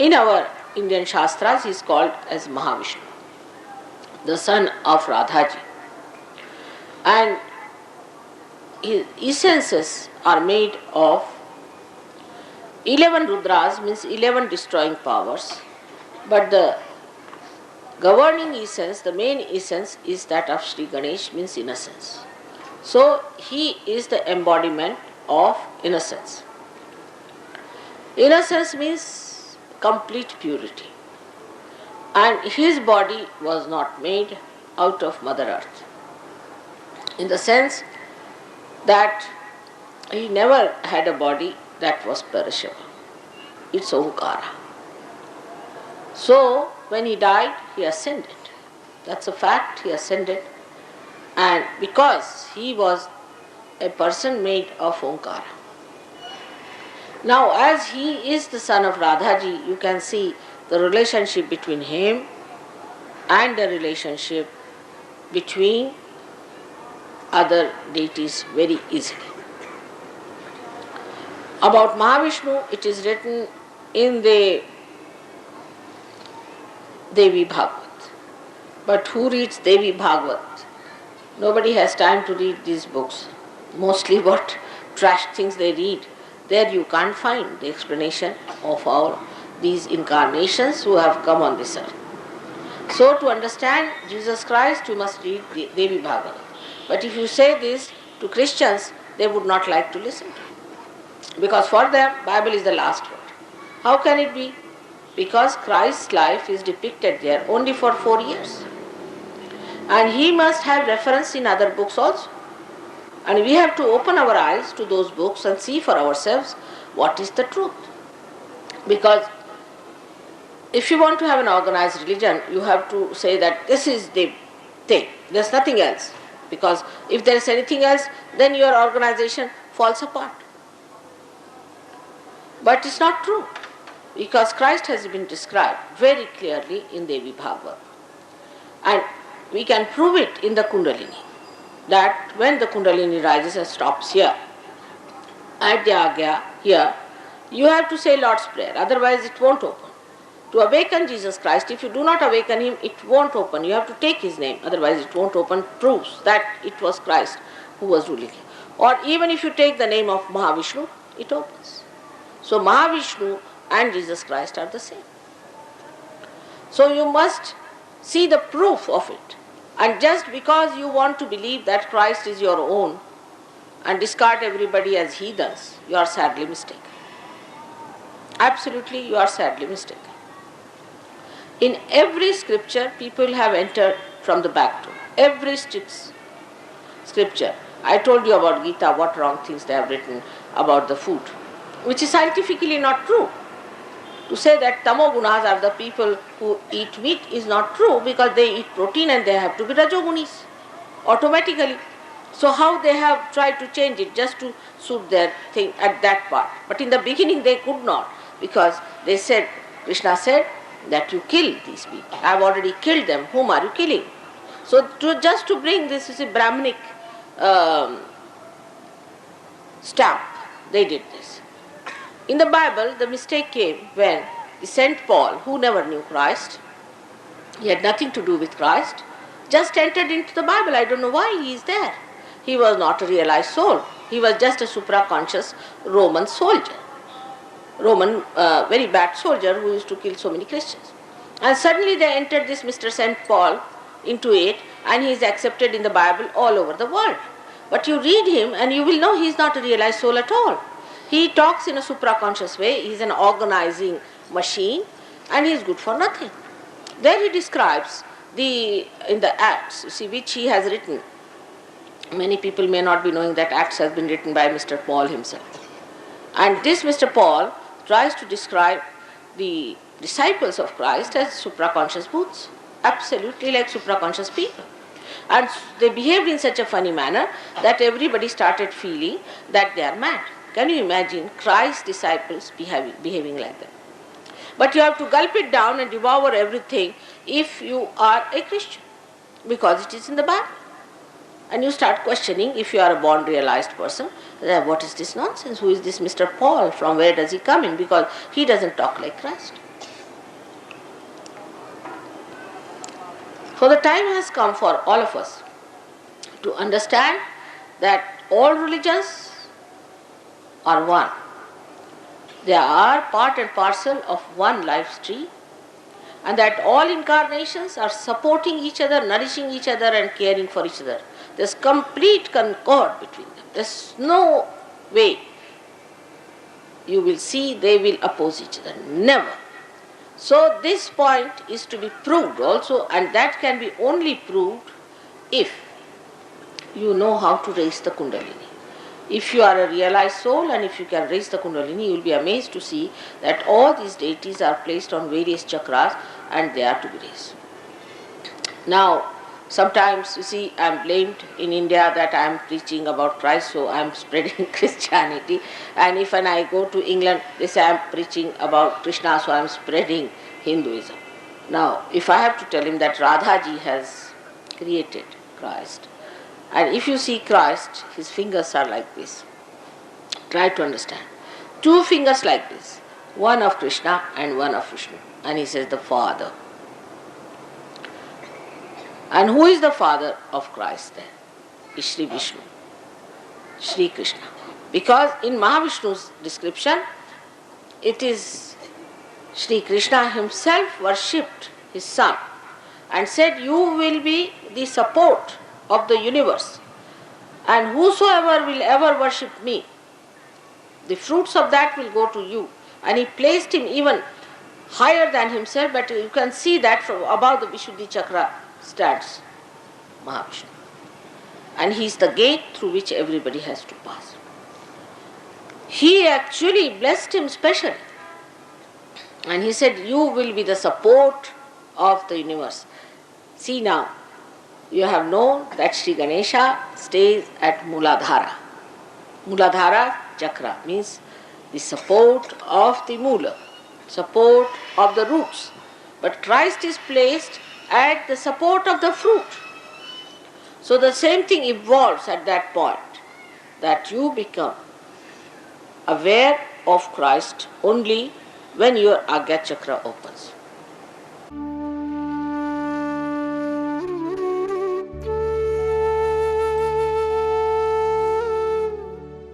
In our Indian Shastras, he is called as Mahavishnu, the son of Radhaji. And his essences are made of 11 Rudras, means 11 destroying powers, but the governing essence, the main essence is that of Sri Ganesh, means innocence. So he is the embodiment of innocence. Innocence means complete purity. And his body was not made out of Mother Earth, in the sense that he never had a body that was perishable. It's Omkara. So when he died, he ascended. That's a fact, he ascended. And because he was a person made of Omkara. Now as he is the son of Radhaji, you can see the relationship between him and the relationship between other deities very easily. About Mahavishnu, it is written in the Devi Bhagavad. But who reads Devi Bhagavad? Nobody has time to read these books. Mostly what trash things they read. There you can't find the explanation of all these incarnations who have come on this earth. So to understand Jesus Christ, you must read the Devi Bhagavad. But if you say this to Christians, they would not like to listen to it. Because for them, Bible is the last word. How can it be? Because Christ's life is depicted there only for 4 years. And he must have reference in other books also. And we have to open our eyes to those books and see for ourselves what is the truth. Because if you want to have an organized religion, you have to say that this is the thing, there's nothing else. Because if there is anything else, then your organization falls apart. But it's not true. Because Christ has been described very clearly in Devi Bhagavad. And we can prove it in the Kundalini. That when the Kundalini rises and stops here, at the Agya, here, you have to say Lord's Prayer, otherwise it won't open. To awaken Jesus Christ, if you do not awaken him, it won't open. You have to take his name, otherwise it won't open. Proves that it was Christ who was ruling him. Or even if you take the name of Mahavishnu, it opens. So Mahavishnu and Jesus Christ are the same. So you must see the proof of it. And just because you want to believe that Christ is your own and discard everybody as heathens, you are sadly mistaken. Absolutely, you are sadly mistaken. In every scripture, people have entered from the back door. Every scripture. I told you about Gita, what wrong things they have written about the food, which is scientifically not true. To say that tamogunas are the people who eat meat is not true, because they eat protein and they have to be rajogunis automatically. So how they have tried to change it just to suit their thing at that part. But in the beginning they could not, because they said, Krishna said that you kill these people. I have already killed them. Whom are you killing? So just to bring this is a Brahminic stamp, they did this. In the Bible, the mistake came when the Saint Paul, who never knew Christ, he had nothing to do with Christ, just entered into the Bible. I don't know why he is there. He was not a realized soul. He was just a supra-conscious Roman soldier. Roman, very bad soldier who used to kill so many Christians. And suddenly they entered this Mr. Saint Paul into it, and he is accepted in the Bible all over the world. But you read him and you will know he is not a realized soul at all. He talks in a supra-conscious way, he is an organizing machine, and he is good for nothing. There he describes in the Acts, you see, which he has written. Many people may not be knowing that Acts has been written by Mr. Paul himself. And this Mr. Paul tries to describe the disciples of Christ as supra-conscious booths, absolutely like supra-conscious people. And they behaved in such a funny manner that everybody started feeling that they are mad. Can you imagine Christ's disciples behaving like that? But you have to gulp it down and devour everything if you are a Christian, because it is in the Bible. And you start questioning, if you are a born realized person, what is this nonsense? Who is this Mr. Paul? From where does he come in? Because he doesn't talk like Christ. So the time has come for all of us to understand that all religions are one. They are part and parcel of one life's tree, and that all incarnations are supporting each other, nourishing each other, and caring for each other. There's complete concord between them. There's no way you will see they will oppose each other. Never. So this point is to be proved also, and that can be only proved if you know how to raise the Kundalini. If you are a realized soul and if you can raise the Kundalini, you will be amazed to see that all these deities are placed on various chakras and they are to be raised. Now, sometimes you see I am blamed in India that I am preaching about Christ, so I am spreading Christianity. And if when I go to England, they say I am preaching about Krishna, so I am spreading Hinduism. Now, if I have to tell him that Radhaji has created Christ, and if you see Christ, his fingers are like this. Try to understand. Two fingers like this, one of Krishna and one of Vishnu. And he says the Father. And who is the father of Christ then? Is Sri Vishnu, Sri Krishna. Because in Mahavishnu's description, it is Sri Krishna himself worshipped his son and said, you will be the support of the universe, and whosoever will ever worship me, the fruits of that will go to you. And he placed him even higher than himself, but you can see that from above the Vishuddhi Chakra stands Mahavishnu. And he is the gate through which everybody has to pass. He actually blessed him specially. And he said, you will be the support of the universe. See now, you have known that Sri Ganesha stays at Muladhara. Muladhara Chakra means the support of the Mula, support of the roots. But Christ is placed at the support of the fruit. So the same thing evolves at that point, that you become aware of Christ only when your Agya Chakra opens.